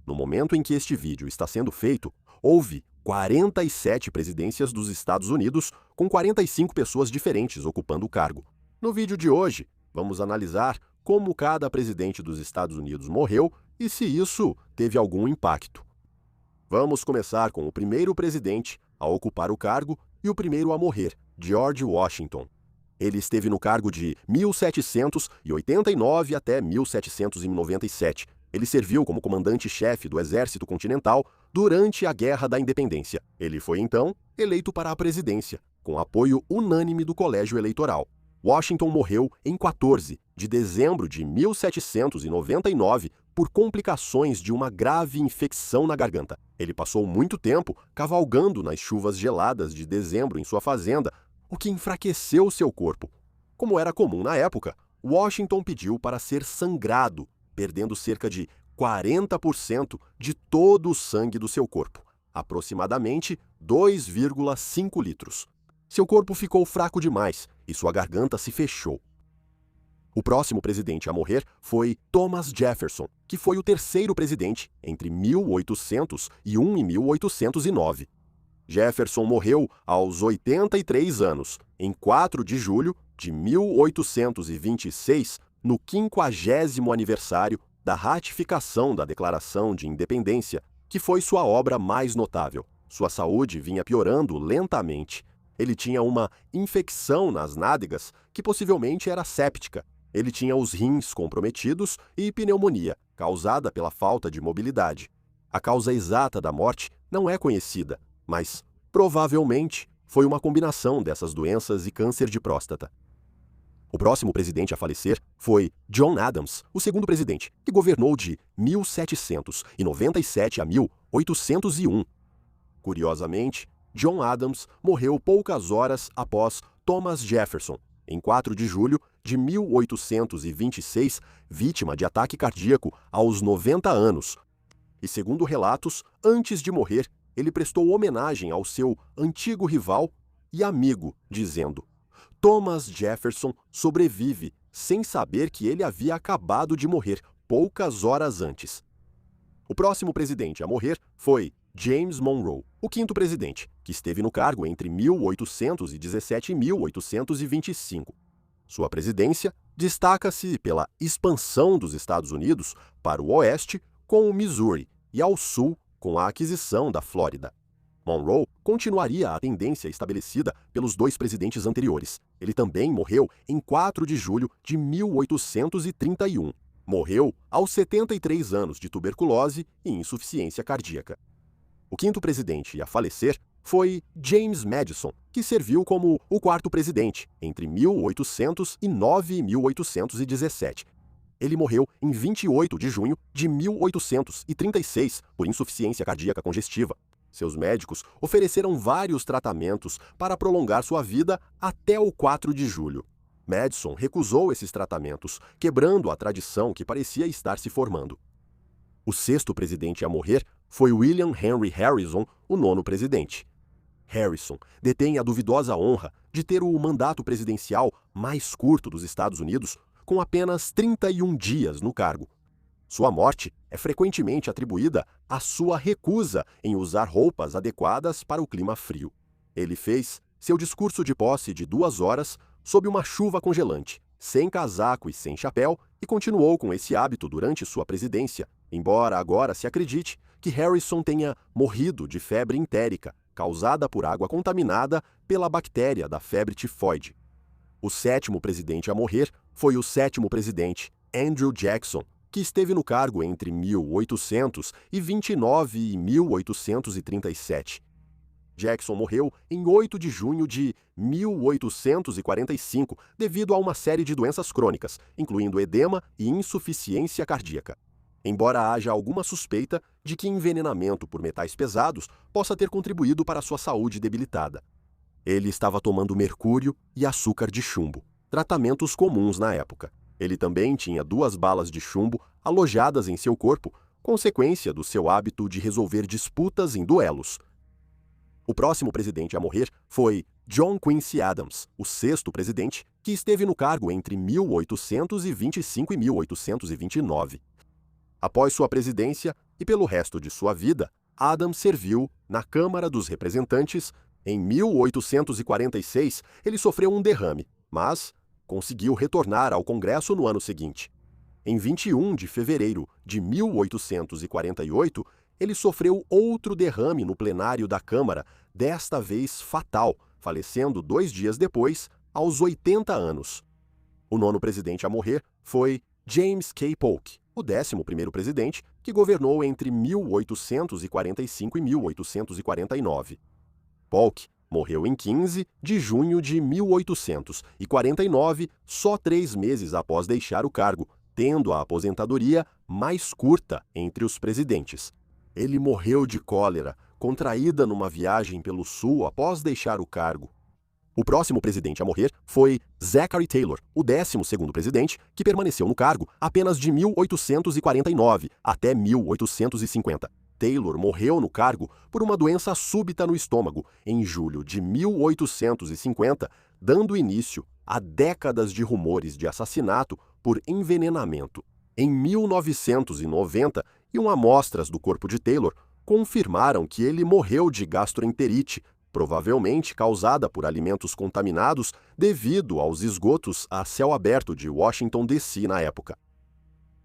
No momento em que este vídeo está sendo feito, houve 47 presidências dos Estados Unidos, com 45 pessoas diferentes ocupando o cargo. No vídeo de hoje, vamos analisar como cada presidente dos Estados Unidos morreu e se isso teve algum impacto. Vamos começar com o primeiro presidente a ocupar o cargo e o primeiro a morrer, George Washington. Ele esteve no cargo de 1789 até 1797. Ele serviu como comandante-chefe do Exército Continental durante a Guerra da Independência. Ele foi, então, eleito para a presidência, com apoio unânime do Colégio Eleitoral. Washington morreu em 14 de dezembro de 1799 por complicações de uma grave infecção na garganta. Ele passou muito tempo cavalgando nas chuvas geladas de dezembro em sua fazenda, o que enfraqueceu seu corpo. Como era comum na época, Washington pediu para ser sangrado, perdendo cerca de 40% de todo o sangue do seu corpo, aproximadamente 2,5 litros. Seu corpo ficou fraco demais e sua garganta se fechou. O próximo presidente a morrer foi Thomas Jefferson, que foi o terceiro presidente entre 1801 e 1809. Jefferson morreu aos 83 anos, em 4 de julho de 1826, no 50º aniversário da ratificação da Declaração de Independência, que foi sua obra mais notável. Sua saúde vinha piorando lentamente. Ele tinha uma infecção nas nádegas que possivelmente era séptica. Ele tinha os rins comprometidos e pneumonia, causada pela falta de mobilidade. A causa exata da morte não é conhecida, mas provavelmente foi uma combinação dessas doenças e câncer de próstata. O próximo presidente a falecer foi John Adams, o segundo presidente, que governou de 1797 a 1801. Curiosamente, John Adams morreu poucas horas após Thomas Jefferson, em 4 de julho de 1826, vítima de ataque cardíaco aos 90 anos. E segundo relatos, antes de morrer, ele prestou homenagem ao seu antigo rival e amigo, dizendo: Thomas Jefferson sobrevive sem saber que ele havia acabado de morrer poucas horas antes. O próximo presidente a morrer foi James Monroe, o quinto presidente, que esteve no cargo entre 1817 e 1825. Sua presidência destaca-se pela expansão dos Estados Unidos para o oeste com o Missouri e ao sul com a aquisição da Flórida. Monroe continuaria a tendência estabelecida pelos dois presidentes anteriores. Ele também morreu em 4 de julho de 1831. Morreu aos 73 anos de tuberculose e insuficiência cardíaca. O quinto presidente a falecer foi James Madison, que serviu como o quarto presidente entre 1809 e 1817. Ele morreu em 28 de junho de 1836 por insuficiência cardíaca congestiva. Seus médicos ofereceram vários tratamentos para prolongar sua vida até o 4 de julho. Madison recusou esses tratamentos, quebrando a tradição que parecia estar se formando. O sexto presidente a morrer foi William Henry Harrison, o nono presidente. Harrison detém a duvidosa honra de ter o mandato presidencial mais curto dos Estados Unidos, com apenas 31 dias no cargo. Sua morte é frequentemente atribuída à sua recusa em usar roupas adequadas para o clima frio. Ele fez seu discurso de posse de 2 horas sob uma chuva congelante, sem casaco e sem chapéu, e continuou com esse hábito durante sua presidência, embora agora se acredite que Harrison tenha morrido de febre entérica, causada por água contaminada pela bactéria da febre tifoide. O sétimo presidente a morrer foi o sétimo presidente, Andrew Jackson, que esteve no cargo entre 1829 e 1837. Jackson morreu em 8 de junho de 1845 devido a uma série de doenças crônicas, incluindo edema e insuficiência cardíaca. Embora haja alguma suspeita de que envenenamento por metais pesados possa ter contribuído para sua saúde debilitada. Ele estava tomando mercúrio e açúcar de chumbo, tratamentos comuns na época. Ele também tinha 2 balas de chumbo alojadas em seu corpo, consequência do seu hábito de resolver disputas em duelos. O próximo presidente a morrer foi John Quincy Adams, o sexto presidente, que esteve no cargo entre 1825 e 1829. Após sua presidência, e pelo resto de sua vida, Adams serviu na Câmara dos Representantes. Em 1846, ele sofreu um derrame, mas conseguiu retornar ao Congresso no ano seguinte. Em 21 de fevereiro de 1848, ele sofreu outro derrame no plenário da Câmara, desta vez fatal, falecendo 2 dias depois, aos 80 anos. O nono presidente a morrer foi James K. Polk, o 11º presidente, que governou entre 1845 e 1849. Polk morreu em 15 de junho de 1849, só 3 meses após deixar o cargo, tendo a aposentadoria mais curta entre os presidentes. Ele morreu de cólera, contraída numa viagem pelo sul após deixar o cargo. O próximo presidente a morrer foi Zachary Taylor, o 12º presidente, que permaneceu no cargo apenas de 1849 até 1850. Taylor morreu no cargo por uma doença súbita no estômago em julho de 1850, dando início a décadas de rumores de assassinato por envenenamento. Em 1990, amostras do corpo de Taylor confirmaram que ele morreu de gastroenterite, provavelmente causada por alimentos contaminados devido aos esgotos a céu aberto de Washington, D.C. na época.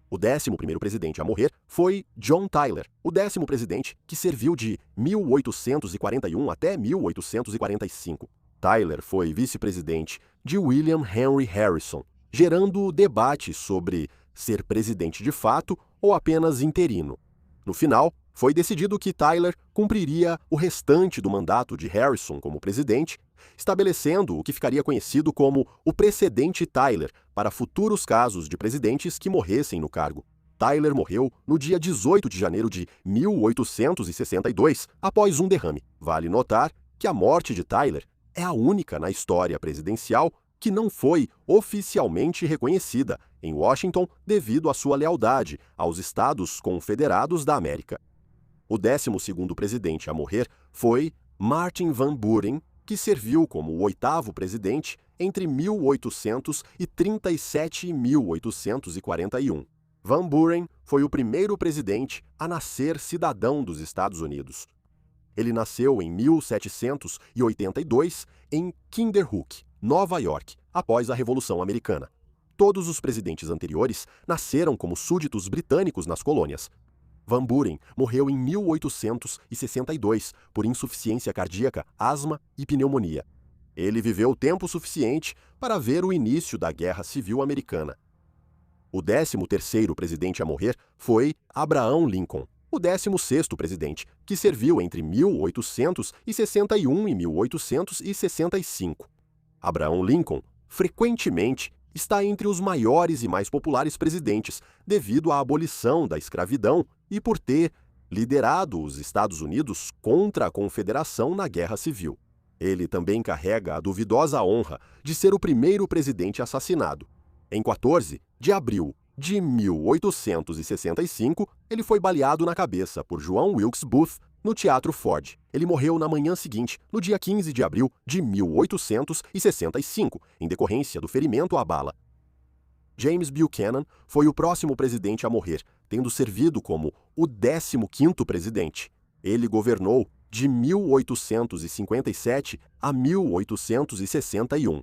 O 11º presidente a morrer foi John Tyler, o 10º presidente que serviu de 1841 até 1845. Tyler foi vice-presidente de William Henry Harrison, gerando debate sobre ser presidente de fato ou apenas interino. No final, foi decidido que Tyler cumpriria o restante do mandato de Harrison como presidente, estabelecendo o que ficaria conhecido como o precedente Tyler para futuros casos de presidentes que morressem no cargo. Tyler morreu no dia 18 de janeiro de 1862, após um derrame. Vale notar que a morte de Tyler é a única na história presidencial que não foi oficialmente reconhecida em Washington devido à sua lealdade aos Estados Confederados da América. O 12º presidente a morrer foi Martin Van Buren, que serviu como o 8º presidente entre 1837 e 1841. Van Buren foi o primeiro presidente a nascer cidadão dos Estados Unidos. Ele nasceu em 1782 em Kinderhook, Nova York, após a Revolução Americana. Todos os presidentes anteriores nasceram como súditos britânicos nas colônias. Van Buren morreu em 1862 por insuficiência cardíaca, asma e pneumonia. Ele viveu tempo suficiente para ver o início da Guerra Civil Americana. O 13º presidente a morrer foi Abraham Lincoln, o 16º presidente, que serviu entre 1861 e 1865. Abraham Lincoln, frequentemente, está entre os maiores e mais populares presidentes devido à abolição da escravidão e por ter liderado os Estados Unidos contra a Confederação na Guerra Civil. Ele também carrega a duvidosa honra de ser o primeiro presidente assassinado. Em 14 de abril de 1865, ele foi baleado na cabeça por John Wilkes Booth no Teatro Ford. Ele morreu na manhã seguinte, no dia 15 de abril de 1865, em decorrência do ferimento à bala. James Buchanan foi o próximo presidente a morrer, tendo servido como o 15º presidente. Ele governou de 1857 a 1861.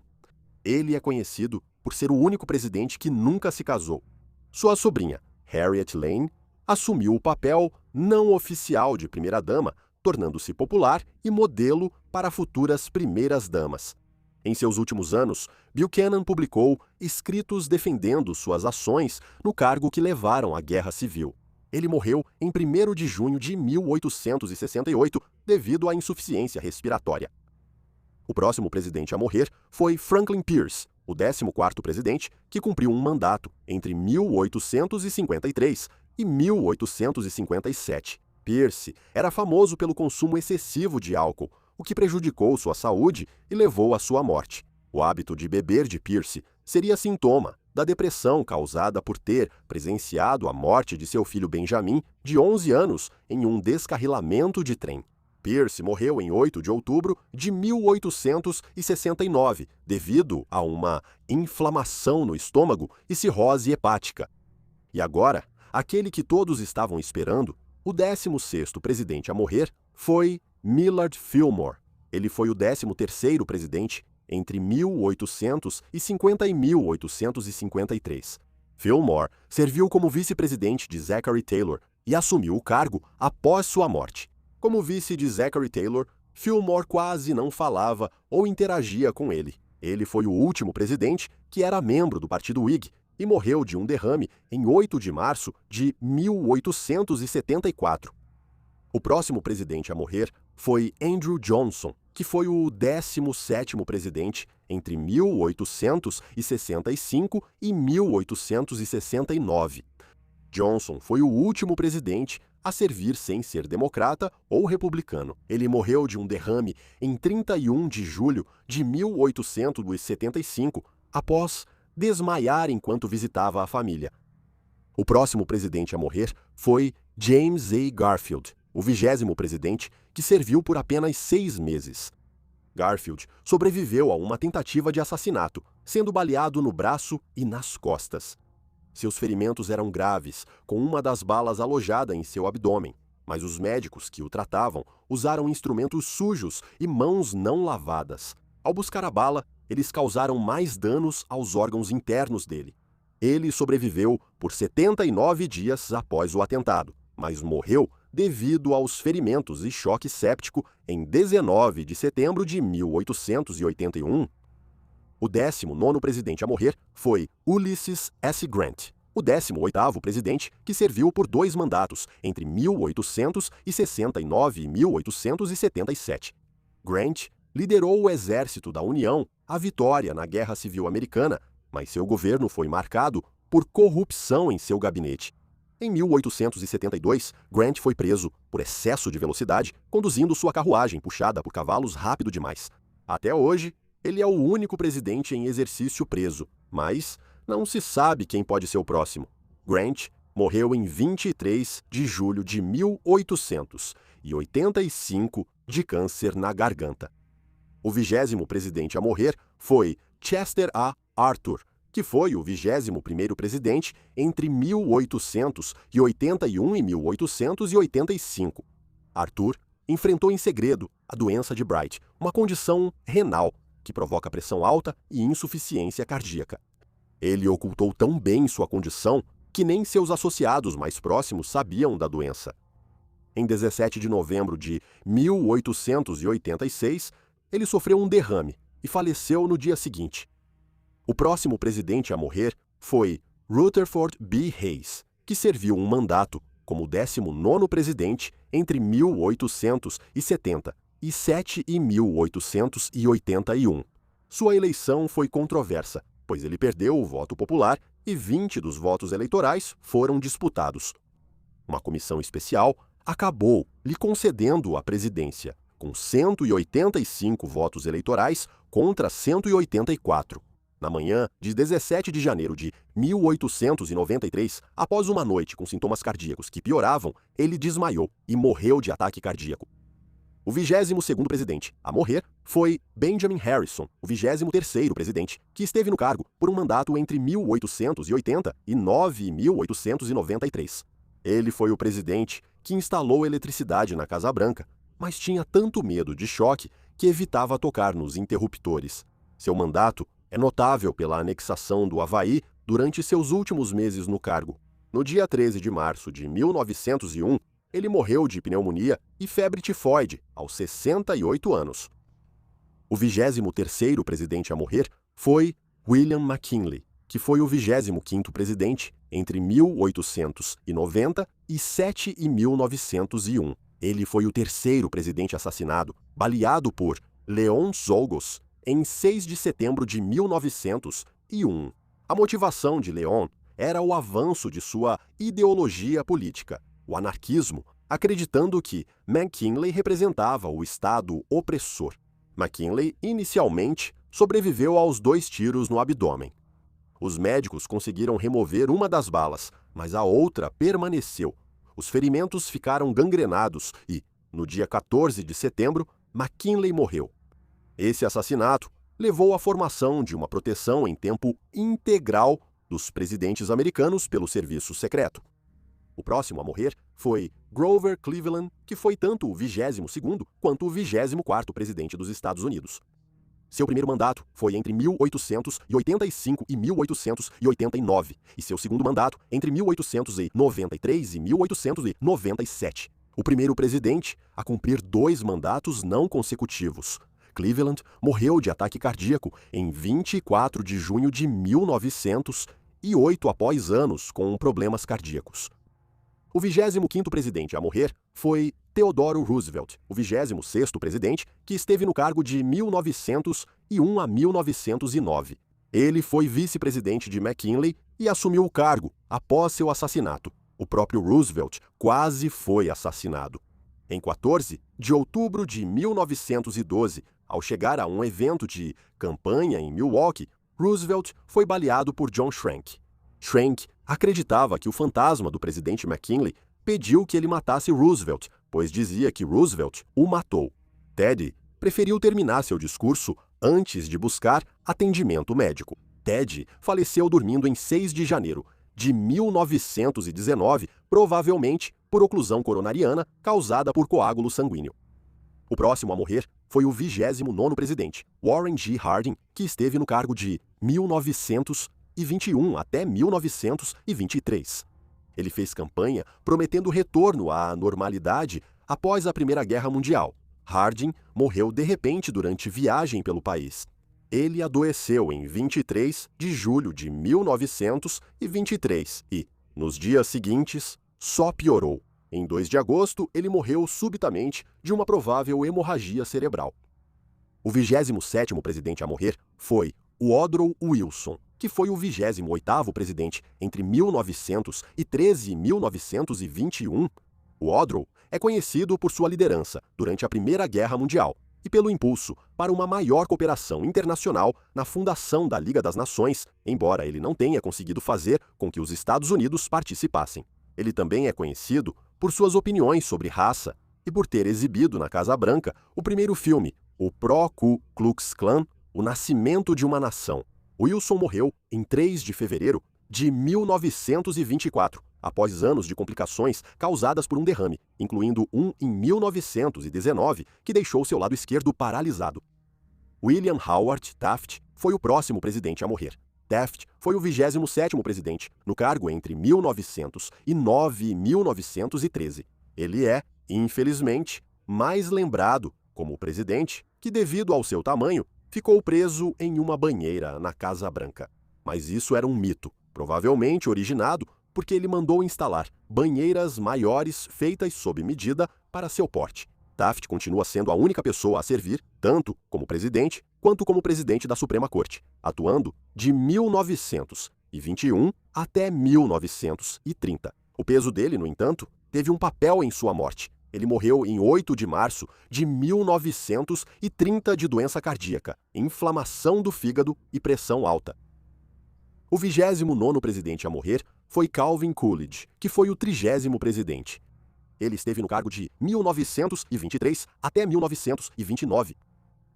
Ele é conhecido por ser o único presidente que nunca se casou. Sua sobrinha, Harriet Lane, assumiu o papel não oficial de primeira-dama, tornando-se popular e modelo para futuras primeiras-damas. Em seus últimos anos, Buchanan publicou escritos defendendo suas ações no cargo que levaram à Guerra Civil. Ele morreu em 1º de junho de 1868 devido à insuficiência respiratória. O próximo presidente a morrer foi Franklin Pierce, o 14º presidente, que cumpriu um mandato entre 1853 e 1857. Pierce era famoso pelo consumo excessivo de álcool, o que prejudicou sua saúde e levou à sua morte. O hábito de beber de Pierce seria sintoma da depressão causada por ter presenciado a morte de seu filho Benjamin, de 11 anos, em um descarrilamento de trem. Pierce morreu em 8 de outubro de 1869, devido a uma inflamação no estômago e cirrose hepática. E agora, aquele que todos estavam esperando, O 16º presidente a morrer foi Millard Fillmore. Ele foi o 13º presidente entre 1850 e 1853. Fillmore serviu como vice-presidente de Zachary Taylor e assumiu o cargo após sua morte. Como vice de Zachary Taylor, Fillmore quase não falava ou interagia com ele. Ele foi o último presidente que era membro do Partido Whig e morreu de um derrame em 8 de março de 1874. O próximo presidente a morrer foi Andrew Johnson, que foi o 17º presidente entre 1865 e 1869. Johnson foi o último presidente a servir sem ser democrata ou republicano. Ele morreu de um derrame em 31 de julho de 1875, após desmaiar enquanto visitava a família. O próximo presidente a morrer foi James A. Garfield, o 20º presidente, que serviu por apenas 6 meses. Garfield sobreviveu a uma tentativa de assassinato, sendo baleado no braço e nas costas. Seus ferimentos eram graves, com uma das balas alojada em seu abdômen, mas os médicos que o tratavam usaram instrumentos sujos e mãos não lavadas. Ao buscar a bala, eles causaram mais danos aos órgãos internos dele. Ele sobreviveu por 79 dias após o atentado, mas morreu devido aos ferimentos e choque séptico em 19 de setembro de 1881. O 19º presidente a morrer foi Ulysses S. Grant, o 18º presidente que serviu por 2 mandatos entre 1869 e 1877. Grant liderou o exército da União à vitória na Guerra Civil Americana, mas seu governo foi marcado por corrupção em seu gabinete. Em 1872, Grant foi preso por excesso de velocidade, conduzindo sua carruagem puxada por cavalos rápido demais. Até hoje, ele é o único presidente em exercício preso, mas não se sabe quem pode ser o próximo. Grant morreu em 23 de julho de 1885 de câncer na garganta. O 20º presidente a morrer foi Chester A. Arthur, que foi o 21º presidente entre 1881 e 1885. Arthur enfrentou em segredo a doença de Bright, uma condição renal que provoca pressão alta e insuficiência cardíaca. Ele ocultou tão bem sua condição que nem seus associados mais próximos sabiam da doença. Em 17 de novembro de 1886, ele sofreu um derrame e faleceu no dia seguinte. O próximo presidente a morrer foi Rutherford B. Hayes, que serviu um mandato como 19º presidente entre 1870 e 7 e 1881. Sua eleição foi controversa, pois ele perdeu o voto popular e 20 dos votos eleitorais foram disputados. Uma comissão especial acabou lhe concedendo a presidência, com 185 votos eleitorais contra 184. Na manhã de 17 de janeiro de 1893, após uma noite com sintomas cardíacos que pioravam, ele desmaiou e morreu de ataque cardíaco. O 22º presidente a morrer foi Benjamin Harrison, o 23º presidente, que esteve no cargo por um mandato entre 1880 e 9 e 1893. Ele foi o presidente que instalou eletricidade na Casa Branca, mas tinha tanto medo de choque que evitava tocar nos interruptores. Seu mandato é notável pela anexação do Havaí durante seus últimos meses no cargo. No dia 13 de março de 1901, ele morreu de pneumonia e febre tifoide, aos 68 anos. O 23º presidente a morrer foi William McKinley, que foi o 25º presidente entre 1890 e 7 e 1901. Ele foi o 3º presidente assassinado, baleado por Leon Czolgosz, em 6 de setembro de 1901. A motivação de Leon era o avanço de sua ideologia política, o anarquismo, acreditando que McKinley representava o Estado opressor. McKinley, inicialmente, sobreviveu aos 2 tiros no abdômen. Os médicos conseguiram remover uma das balas, mas a outra permaneceu. Os ferimentos ficaram gangrenados e, no dia 14 de setembro, McKinley morreu. Esse assassinato levou à formação de uma proteção em tempo integral dos presidentes americanos pelo serviço secreto. O próximo a morrer foi Grover Cleveland, que foi tanto o 22º quanto o 24º presidente dos Estados Unidos. Seu primeiro mandato foi entre 1885 e 1889, e seu segundo mandato entre 1893 e 1897. O primeiro presidente a cumprir 2 mandatos não consecutivos. Cleveland morreu de ataque cardíaco em 24 de junho de 1908 após anos com problemas cardíacos. O 25º presidente a morrer foi Theodore Roosevelt, o 26º presidente, que esteve no cargo de 1901 a 1909. Ele foi vice-presidente de McKinley e assumiu o cargo após seu assassinato. O próprio Roosevelt quase foi assassinado. Em 14 de outubro de 1912, ao chegar a um evento de campanha em Milwaukee, Roosevelt foi baleado por John Schrank. Schrank acreditava que o fantasma do presidente McKinley pediu que ele matasse Roosevelt, pois dizia que Roosevelt o matou. Ted preferiu terminar seu discurso antes de buscar atendimento médico. Ted faleceu dormindo em 6 de janeiro de 1919, provavelmente por oclusão coronariana causada por coágulo sanguíneo. O próximo a morrer foi o 29º presidente, Warren G. Harding, que esteve no cargo de 1921 até 1923. Ele fez campanha prometendo retorno à normalidade após a Primeira Guerra Mundial. Harding morreu de repente durante viagem pelo país. Ele adoeceu em 23 de julho de 1923 e, nos dias seguintes, só piorou. Em 2 de agosto, ele morreu subitamente de uma provável hemorragia cerebral. O 27º presidente a morrer foi Woodrow Wilson, que foi o 28º presidente entre 1913 e 1921. Woodrow é conhecido por sua liderança durante a Primeira Guerra Mundial e pelo impulso para uma maior cooperação internacional na fundação da Liga das Nações, embora ele não tenha conseguido fazer com que os Estados Unidos participassem. Ele também é conhecido por suas opiniões sobre raça e por ter exibido na Casa Branca o primeiro filme, o Pro-Ku Klux Klan, O Nascimento de uma Nação. Wilson morreu em 3 de fevereiro de 1924, após anos de complicações causadas por um derrame, incluindo um em 1919, que deixou seu lado esquerdo paralisado. William Howard Taft foi o próximo presidente a morrer. Taft foi o 27º presidente, no cargo entre 1909 e 1913. Ele é, infelizmente, mais lembrado como o presidente que, devido ao seu tamanho, ficou preso em uma banheira na Casa Branca. Mas isso era um mito, provavelmente originado porque ele mandou instalar banheiras maiores feitas sob medida para seu porte. Taft continua sendo a única pessoa a servir, tanto como presidente quanto como presidente da Suprema Corte, atuando de 1921 até 1930. O peso dele, no entanto, teve um papel em sua morte. Ele morreu em 8 de março de 1930 de doença cardíaca, inflamação do fígado e pressão alta. O 29º presidente a morrer foi Calvin Coolidge, que foi o 30º presidente. Ele esteve no cargo de 1923 até 1929.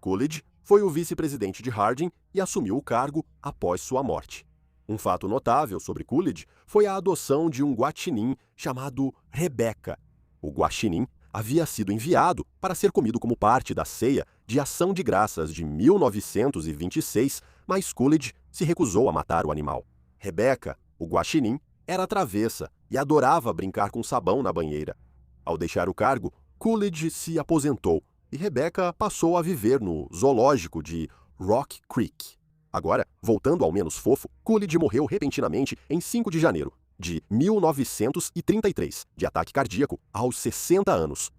Coolidge foi o vice-presidente de Harding e assumiu o cargo após sua morte. Um fato notável sobre Coolidge foi a adoção de um guaxinim chamado Rebecca. O guaxinim havia sido enviado para ser comido como parte da ceia de Ação de Graças de 1926, mas Coolidge se recusou a matar o animal. Rebecca, o guaxinim, era travessa e adorava brincar com sabão na banheira. Ao deixar o cargo, Coolidge se aposentou e Rebecca passou a viver no zoológico de Rock Creek. Agora, voltando ao menos fofo, Coolidge morreu repentinamente em 5 de janeiro de 1933, de ataque cardíaco, aos 60 anos.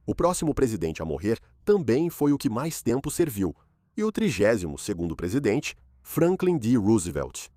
O próximo presidente a morrer também foi o que mais tempo serviu, e o 32º presidente, Franklin D. Roosevelt.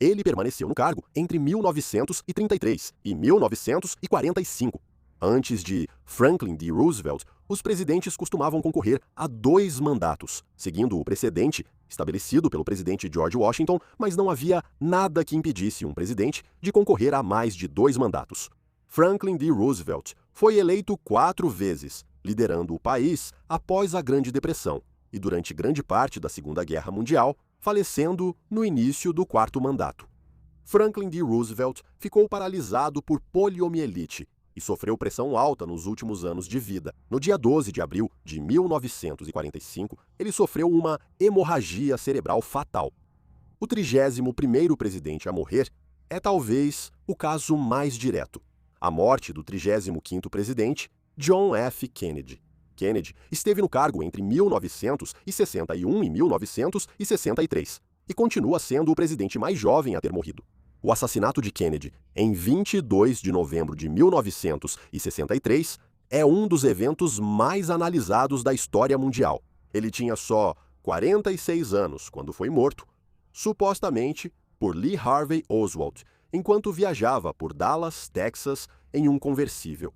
Ele permaneceu no cargo entre 1933 e 1945. Antes de Franklin D. Roosevelt, os presidentes costumavam concorrer a 2 mandatos, seguindo o precedente estabelecido pelo presidente George Washington, mas não havia nada que impedisse um presidente de concorrer a mais de 2 mandatos. Franklin D. Roosevelt foi eleito 4 vezes, liderando o país após a Grande Depressão e durante grande parte da Segunda Guerra Mundial, falecendo no início do 4º mandato. Franklin D. Roosevelt ficou paralisado por poliomielite e sofreu pressão alta nos últimos anos de vida. No dia 12 de abril de 1945, ele sofreu uma hemorragia cerebral fatal. O 31º presidente a morrer é talvez o caso mais direto. A morte do 35º presidente, John F. Kennedy. Kennedy esteve no cargo entre 1961 e 1963 e continua sendo o presidente mais jovem a ter morrido. O assassinato de Kennedy, em 22 de novembro de 1963, é um dos eventos mais analisados da história mundial. Ele tinha só 46 anos quando foi morto, supostamente por Lee Harvey Oswald, enquanto viajava por Dallas, Texas, em um conversível.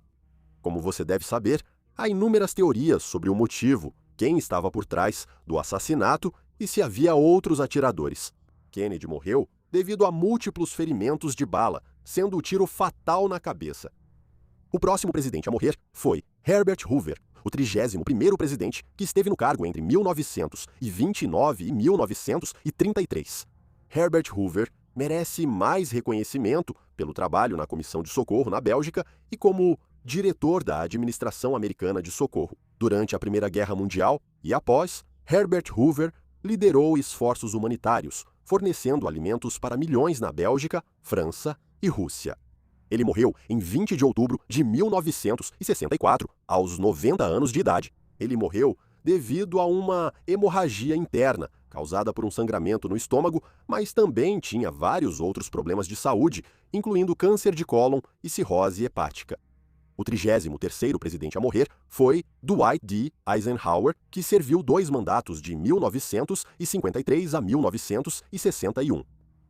Como você deve saber, há inúmeras teorias sobre o motivo, quem estava por trás do assassinato e se havia outros atiradores. Kennedy morreu devido a múltiplos ferimentos de bala, sendo o tiro fatal na cabeça. O próximo presidente a morrer foi Herbert Hoover, o 31º presidente que esteve no cargo entre 1929 e 1933. Herbert Hoover merece mais reconhecimento pelo trabalho na Comissão de Socorro na Bélgica e como diretor da Administração Americana de Socorro. Durante a Primeira Guerra Mundial e após, Herbert Hoover liderou esforços humanitários, fornecendo alimentos para milhões na Bélgica, França e Rússia. Ele morreu em 20 de outubro de 1964, aos 90 anos de idade. Ele morreu devido a uma hemorragia interna, causada por um sangramento no estômago, mas também tinha vários outros problemas de saúde, incluindo câncer de cólon e cirrose hepática. O 33º presidente a morrer foi Dwight D. Eisenhower, que serviu 2 mandatos de 1953 a 1961.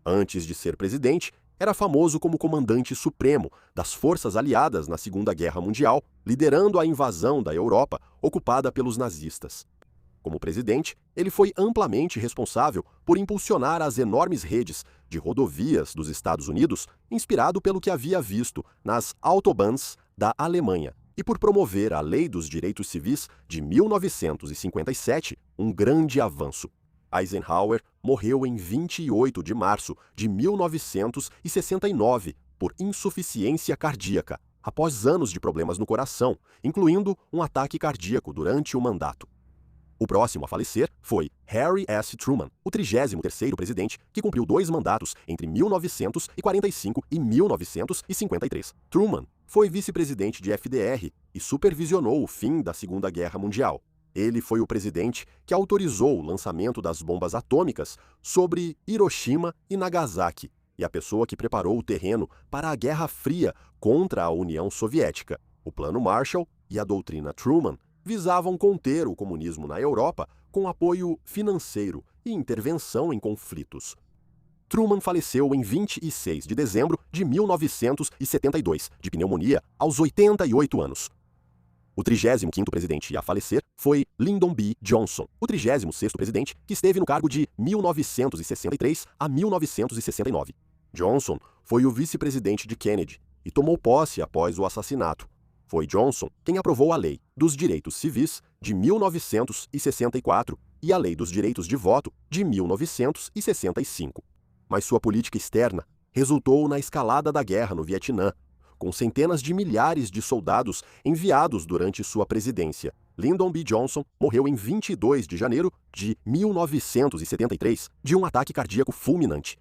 Antes de ser presidente, era famoso como comandante supremo das forças aliadas na Segunda Guerra Mundial, liderando a invasão da Europa ocupada pelos nazistas. Como presidente, ele foi amplamente responsável por impulsionar as enormes redes de rodovias dos Estados Unidos, inspirado pelo que havia visto nas Autobahns da Alemanha, e por promover a Lei dos Direitos Civis de 1957, um grande avanço. Eisenhower morreu em 28 de março de 1969 por insuficiência cardíaca, após anos de problemas no coração, incluindo um ataque cardíaco durante o mandato. O próximo a falecer foi Harry S. Truman, o 33º presidente, que cumpriu 2 mandatos entre 1945 e 1953. Truman foi vice-presidente de FDR e supervisionou o fim da Segunda Guerra Mundial. Ele foi o presidente que autorizou o lançamento das bombas atômicas sobre Hiroshima e Nagasaki, e a pessoa que preparou o terreno para a Guerra Fria contra a União Soviética. O Plano Marshall e a doutrina Truman visavam conter o comunismo na Europa com apoio financeiro e intervenção em conflitos. Truman faleceu em 26 de dezembro de 1972, de pneumonia, aos 88 anos. O 35º presidente a falecer foi Lyndon B. Johnson, o 36º presidente que esteve no cargo de 1963 a 1969. Johnson foi o vice-presidente de Kennedy e tomou posse após o assassinato. Foi Johnson quem aprovou a Lei dos Direitos Civis de 1964 e a Lei dos Direitos de Voto de 1965. Mas sua política externa resultou na escalada da guerra no Vietnã, com centenas de milhares de soldados enviados durante sua presidência. Lyndon B. Johnson morreu em 22 de janeiro de 1973 de um ataque cardíaco fulminante.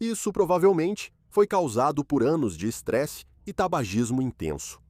Isso provavelmente foi causado por anos de estresse e tabagismo intenso.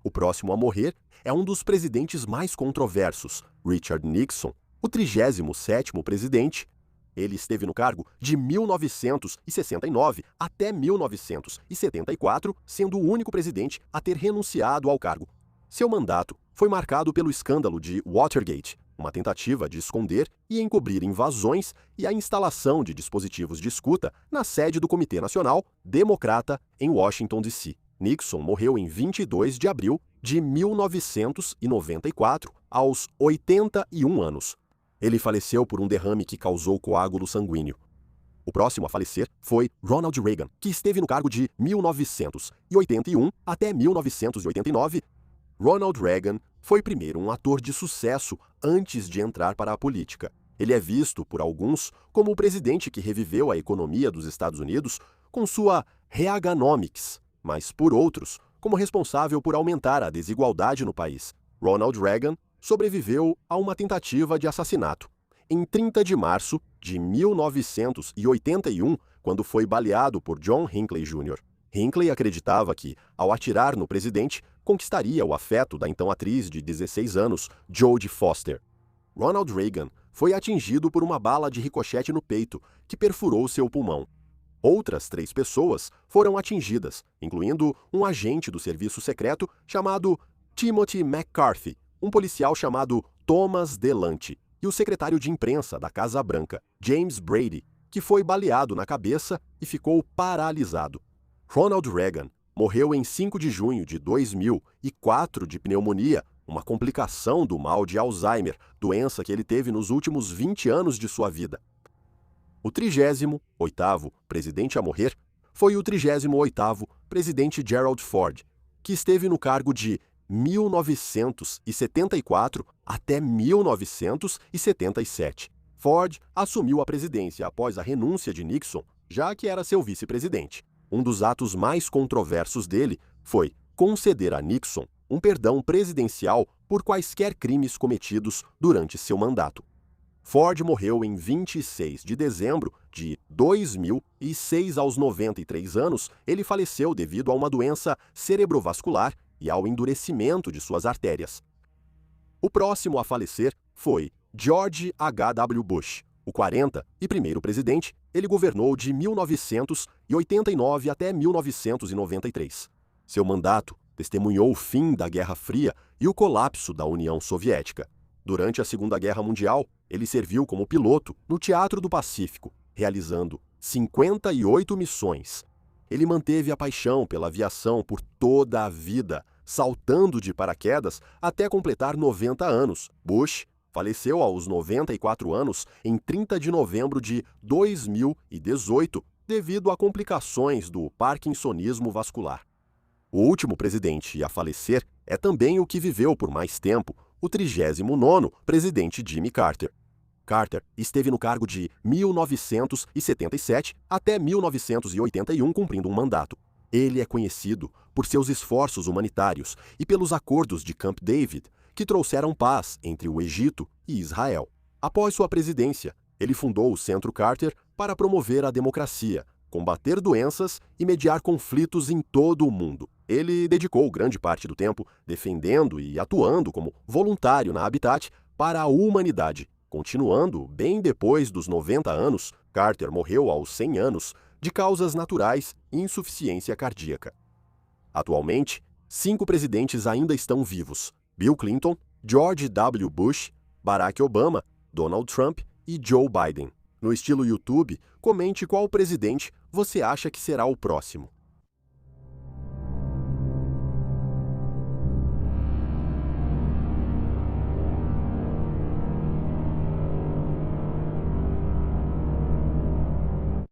O próximo a morrer é um dos presidentes mais controversos, Richard Nixon, o 37º presidente. Ele esteve no cargo de 1969 até 1974, sendo o único presidente a ter renunciado ao cargo. Seu mandato foi marcado pelo escândalo de Watergate, uma tentativa de esconder e encobrir invasões e a instalação de dispositivos de escuta na sede do Comitê Nacional Democrata em Washington, D.C. Nixon morreu em 22 de abril de 1994, aos 81 anos. Ele faleceu por um derrame que causou coágulo sanguíneo. O próximo a falecer foi Ronald Reagan, que esteve no cargo de 1981 até 1989. Ronald Reagan foi primeiro um ator de sucesso antes de entrar para a política. Ele é visto por alguns como o presidente que reviveu a economia dos Estados Unidos com sua Reaganomics, mas por outros, como responsável por aumentar a desigualdade no país. Ronald Reagan sobreviveu a uma tentativa de assassinato. Em 30 de março de 1981, quando foi baleado por John Hinckley Jr. Hinckley acreditava que, ao atirar no presidente, conquistaria o afeto da então atriz de 16 anos, Jodie Foster. Ronald Reagan foi atingido por uma bala de ricochete no peito, que perfurou seu pulmão. Outras 3 pessoas foram atingidas, incluindo um agente do serviço secreto chamado Timothy McCarthy, um policial chamado Thomas DeLange e o secretário de imprensa da Casa Branca, James Brady, que foi baleado na cabeça e ficou paralisado. Ronald Reagan morreu em 5 de junho de 2004 de pneumonia, uma complicação do mal de Alzheimer, doença que ele teve nos últimos 20 anos de sua vida. O 38º presidente a morrer foi o 38º presidente Gerald Ford, que esteve no cargo de 1974 até 1977. Ford assumiu a presidência após a renúncia de Nixon, já que era seu vice-presidente. Um dos atos mais controversos dele foi conceder a Nixon um perdão presidencial por quaisquer crimes cometidos durante seu mandato. Ford morreu em 26 de dezembro de 2006 aos 93 anos. Ele faleceu devido a uma doença cerebrovascular e ao endurecimento de suas artérias. O próximo a falecer foi George H.W. Bush, o 41º presidente. Ele governou de 1989 até 1993. Seu mandato testemunhou o fim da Guerra Fria e o colapso da União Soviética. Durante a Segunda Guerra Mundial, ele serviu como piloto no Teatro do Pacífico, realizando 58 missões. Ele manteve a paixão pela aviação por toda a vida, saltando de paraquedas até completar 90 anos. Bush faleceu aos 94 anos em 30 de novembro de 2018 devido a complicações do parkinsonismo vascular. O último presidente a falecer é também o que viveu por mais tempo, o 39º presidente Jimmy Carter. Carter esteve no cargo de 1977 até 1981 cumprindo um mandato. Ele é conhecido por seus esforços humanitários e pelos acordos de Camp David, que trouxeram paz entre o Egito e Israel. Após sua presidência, ele fundou o Centro Carter para promover a democracia, combater doenças e mediar conflitos em todo o mundo. Ele dedicou grande parte do tempo defendendo e atuando como voluntário na Habitat para a humanidade. Continuando bem depois dos 90 anos, Carter morreu aos 100 anos de causas naturais e insuficiência cardíaca. Atualmente, 5 presidentes ainda estão vivos: Bill Clinton, George W. Bush, Barack Obama, Donald Trump e Joe Biden. No estilo YouTube, comente qual presidente você acha que será o próximo.